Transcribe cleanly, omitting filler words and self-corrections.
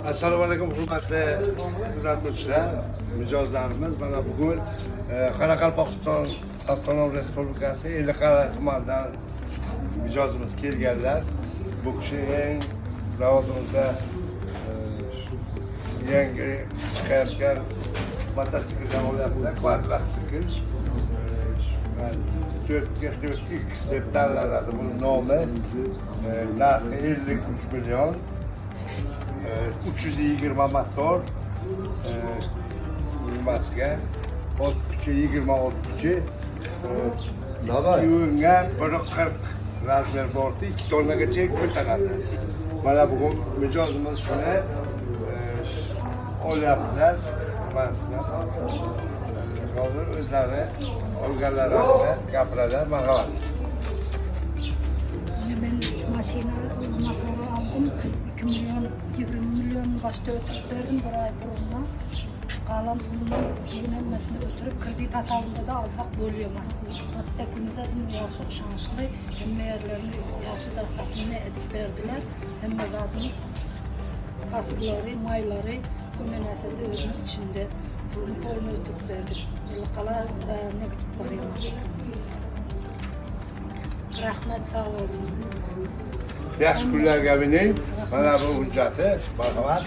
Assalomu alaykum hurmatli kuzatuvchilar, mijozlarimiz. Mana bugun Qoraqalpog'iston Avtonom Respublikasi Ellikqal'a tumanidan mijozimiz kelganlar. Bu kishi eng zavodimizda yangi chiqayotgan mototsikldan olyaptilar, kvadrotsikl. 4x deb tanlanadi buni nomi. Narxi 53 million. 320 motor uyumbasiga, ot kuchi 26 kuchi, yunga 140 razmer bordi, 2 tonnagacha ko'taradi. Mana bugun mijozimiz shuni olyaptilar. Hozir o'zlari olganlari haqida gapiradi. Marhamat. Ben şu maşinayı, motoru aldım. 2 milyon, 20 milyon başta ötürüp verdim buraya burundan. Kalan bundan yönelmesini ötürüp kredi tasavvurunda da alsak bölüyor mototsiklimize de yaxşı şanslı. Hem yerlerini yaxşı dastakını edip verdiler. Hem mezatımız kaskları, mayları, bu menasesi özünün içinde. Bunu boyunu ötürüp verdim. Ellikqal'a ne kütüp varıyor mototsiklimiz. Rahmet sağ olsun. Yaxshi kunlarga mining. Mana bu hujjati, marhamat.